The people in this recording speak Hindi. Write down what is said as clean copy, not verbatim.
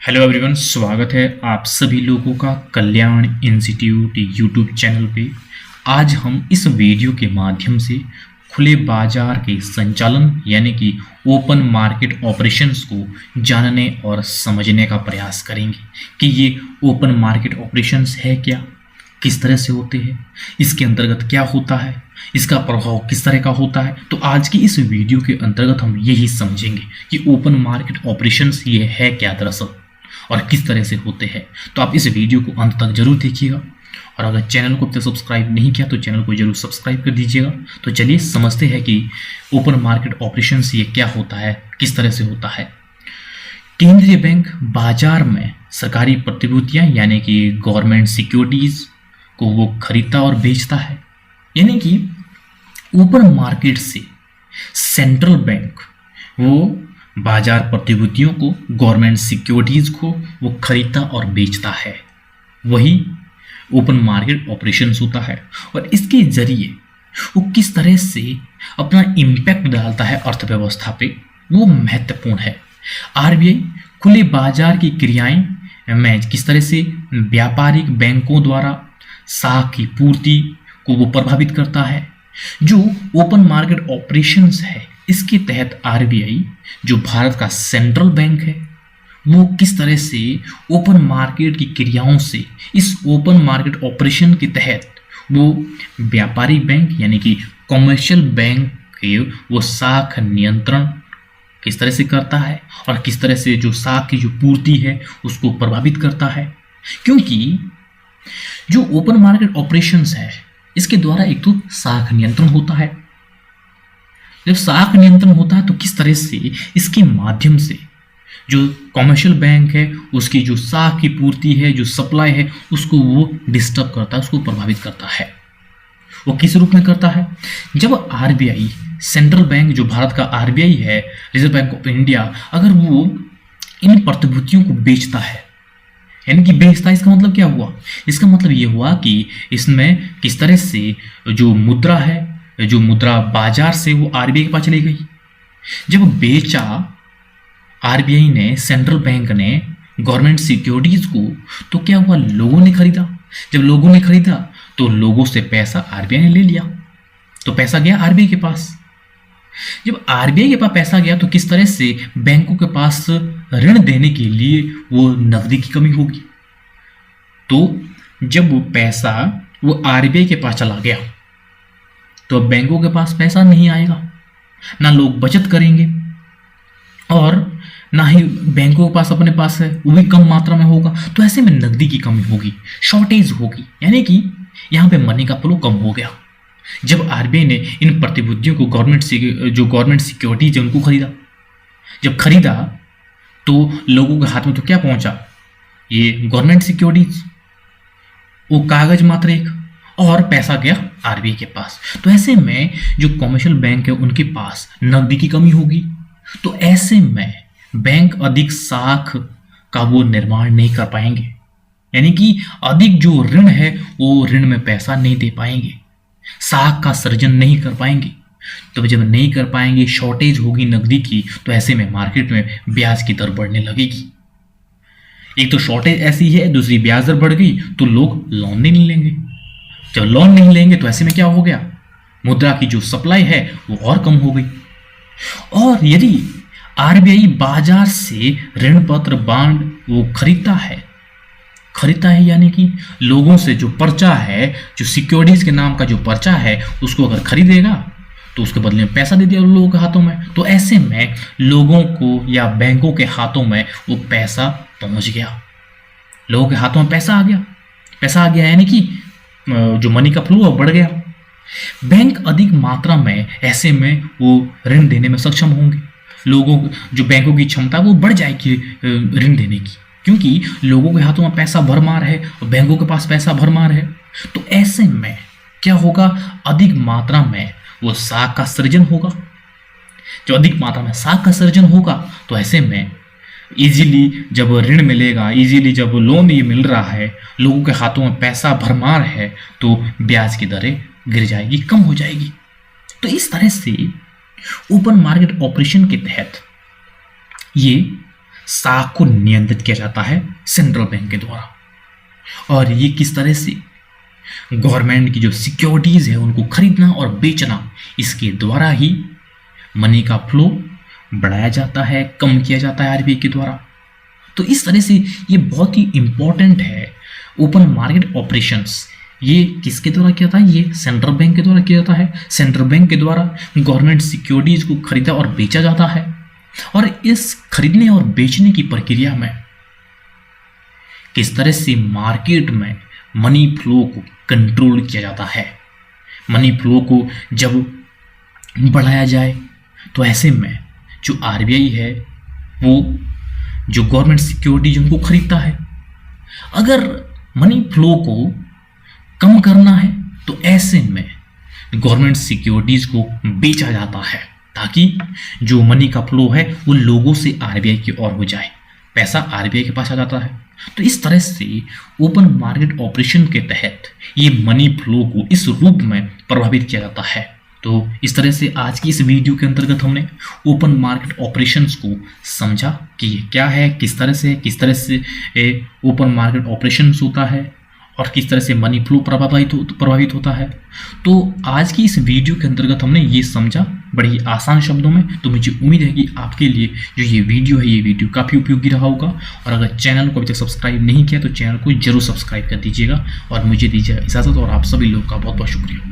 हेलो एवरीवन, स्वागत है आप सभी लोगों का कल्याण इंस्टीट्यूट यूट्यूब चैनल पे। आज हम इस वीडियो के माध्यम से खुले बाजार के संचालन यानी कि ओपन मार्केट ऑपरेशंस को जानने और समझने का प्रयास करेंगे कि ये ओपन मार्केट ऑपरेशंस है क्या, किस तरह से होते हैं, इसके अंतर्गत क्या होता है, इसका प्रभाव किस तरह का होता है। तो आज की इस वीडियो के अंतर्गत हम यही समझेंगे कि ओपन मार्केट ऑपरेशंस ये है क्या दरअसल और किस तरह से होते हैं। तो आप इस वीडियो को अंत तक जरूर देखिएगा और अगर चैनल को अब तक सब्सक्राइब नहीं किया तो चैनल को जरूर सब्सक्राइब कर दीजिएगा। तो चलिए समझते हैं कि ओपन मार्केट ऑपरेशंस ये क्या होता है, किस तरह से होता है। केंद्रीय बैंक बाजार में सरकारी प्रतिभूतियां यानी कि गवर्नमेंट सिक्योरिटीज को वो खरीदता और बेचता है, यानी कि ओपन मार्केट से सेंट्रल बैंक वो बाजार प्रतिभूतियों को, गवर्नमेंट सिक्योरिटीज को वो खरीदता और बेचता है। वही ओपन मार्केट ऑपरेशंस होता है और इसके जरिए वो किस तरह से अपना इम्पैक्ट डालता है अर्थव्यवस्था पे, वो महत्वपूर्ण है। आरबीआई खुले बाजार की क्रियाएं में किस तरह से व्यापारिक बैंकों द्वारा साख की पूर्ति को वो प्रभावित करता है। जो ओपन मार्केट ऑपरेशंस है इसके तहत आरबीआई जो भारत का सेंट्रल बैंक है वो किस तरह से ओपन मार्केट की क्रियाओं से इस ओपन मार्केट ऑपरेशन के तहत वो व्यापारिक बैंक यानी कि कमर्शियल बैंक के वो साख नियंत्रण किस तरह से करता है और किस तरह से जो साख की जो पूर्ति है उसको प्रभावित करता है। क्योंकि जो ओपन मार्केट ऑपरेशंस है इसके द्वारा एक तो साख नियंत्रण होता है। जब साख नियंत्रण होता है तो किस तरह से इसके माध्यम से जो कमर्शियल बैंक है उसकी जो साख की पूर्ति है, जो सप्लाई है, उसको वो डिस्टर्ब करता है, उसको प्रभावित करता है। वो किस रूप में करता है? जब आरबीआई सेंट्रल बैंक जो भारत का आरबीआई है, रिजर्व बैंक ऑफ इंडिया, अगर वो इन प्रतिभूतियों को बेचता है, यानी कि बेचता है, इसका मतलब क्या हुआ? इसका मतलब ये हुआ कि इसमें किस तरह से जो मुद्रा है, जो मुद्रा बाजार से वो आरबीआई के पास चली गई। जब बेचा आरबीआई ने, सेंट्रल बैंक ने गवर्नमेंट सिक्योरिटीज को, तो क्या हुआ? लोगों ने खरीदा। जब लोगों ने खरीदा तो लोगों से पैसा आरबीआई ने ले लिया, तो पैसा गया आरबीआई के पास। जब आरबीआई के पास पैसा गया तो किस तरह से बैंकों के पास ऋण देने के लिए वो नकदी की कमी होगी। तो जब वो पैसा वो आरबीआई के पास चला गया तो अब बैंकों के पास पैसा नहीं आएगा, ना लोग बचत करेंगे और ना ही बैंकों के पास अपने पास है वो भी कम मात्रा में होगा। तो ऐसे में नकदी की कमी होगी, शॉर्टेज होगी, यानी कि यहाँ पे मनी का फ्लो कम हो गया। जब आरबीआई ने इन प्रतिभूतियों को जो गवर्नमेंट सिक्योरिटीज है उनको खरीदा, जब खरीदा तो लोगों के हाथ में तो क्या पहुंचा? ये गवर्नमेंट सिक्योरिटीज, वो कागज मात्र एक, और पैसा गया आरबीआई के पास। तो ऐसे में जो कमर्शियल बैंक है उनके पास नकदी की कमी होगी। तो ऐसे में बैंक अधिक साख का वो निर्माण नहीं कर पाएंगे, यानी कि अधिक जो ऋण है वो ऋण में पैसा नहीं दे पाएंगे, साख का सृजन नहीं कर पाएंगे। तो जब नहीं कर पाएंगे, शॉर्टेज होगी नकदी की, तो ऐसे में मार्केट में ब्याज की दर बढ़ने लगेगी। एक तो शॉर्टेज ऐसी है, दूसरी ब्याज दर बढ़ गई तो लोग लोन नहीं लेंगे। जब लोन नहीं लेंगे तो ऐसे में क्या हो गया? मुद्रा की जो सप्लाई है वो और कम हो गई। और यदि आरबीआई बाजार से ऋण पत्र, बांड वो खरीदता है यानी कि लोगों से जो पर्चा है, जो सिक्योरिटीज के नाम का जो पर्चा है, उसको अगर खरीदेगा तो उसके बदले में पैसा दे दिया लोगों के हाथों में। तो ऐसे में लोगों को या बैंकों के हाथों में वो पैसा पहुंच गया, लोगों के हाथों में पैसा आ गया यानी कि जो मनी का फ्लो बढ़ गया। बैंक अधिक मात्रा में ऐसे में वो ऋण देने में सक्षम होंगे। लोगों जो बैंकों की क्षमता वो बढ़ जाएगी ऋण देने की, क्योंकि लोगों के हाथों में पैसा भरमार है और बैंकों के पास पैसा भरमार है। तो ऐसे में क्या होगा? अधिक मात्रा में वो साख का सृजन होगा। जब अधिक मात्रा में साख का सृजन होगा तो ऐसे में इजीली जब ऋण मिलेगा, इजीली जब लोन ये मिल रहा है, लोगों के हाथों में पैसा भरमार है, तो ब्याज की दरें गिर जाएगी, कम हो जाएगी। तो इस तरह से ओपन मार्केट ऑपरेशन के तहत ये साख को नियंत्रित किया जाता है सेंट्रल बैंक के द्वारा। और ये किस तरह से गवर्नमेंट की जो सिक्योरिटीज है उनको खरीदना और बेचना, इसके द्वारा ही मनी का फ्लो बढ़ाया जाता है, कम किया जाता है आरबीआई के द्वारा। तो इस तरह से ये बहुत ही इंपॉर्टेंट है। ओपन मार्केट ऑपरेशंस ये किसके द्वारा किया जाता है? ये सेंट्रल बैंक के द्वारा किया जाता है। सेंट्रल बैंक के द्वारा गवर्नमेंट सिक्योरिटीज को खरीदा और बेचा जाता है। और इस खरीदने और बेचने की प्रक्रिया में किस तरह से मार्केट में मनी फ्लो को कंट्रोल किया जाता है। मनी फ्लो को जब बढ़ाया जाए तो ऐसे में जो आरबीआई है वो जो गवर्नमेंट सिक्योरिटीज उनको खरीदता है। अगर मनी फ्लो को कम करना है तो ऐसे में गवर्नमेंट सिक्योरिटीज को बेचा जाता है, ताकि जो मनी का फ्लो है वो लोगों से आरबीआई की ओर हो जाए, पैसा आरबीआई के पास आ जाता है। तो इस तरह से ओपन मार्केट ऑपरेशन के तहत ये मनी फ्लो को इस रूप में प्रभावित किया जाता है। तो इस तरह से आज की इस वीडियो के अंतर्गत हमने ओपन मार्केट ऑपरेशंस को समझा कि ये क्या है, किस तरह से ओपन मार्केट ऑपरेशंस होता है और किस तरह से मनी फ्लो प्रभावित होता है। तो आज की इस वीडियो के अंतर्गत हमने ये समझा बड़ी आसान शब्दों में। तो मुझे उम्मीद है कि आपके लिए जो ये वीडियो काफ़ी उपयोगी रहा होगा। और अगर चैनल को अभी तक सब्सक्राइब नहीं किया तो चैनल को जरूर सब्सक्राइब कर दीजिएगा। और मुझे दीजिए इजाज़त और आप सभी लोग का बहुत बहुत शुक्रिया।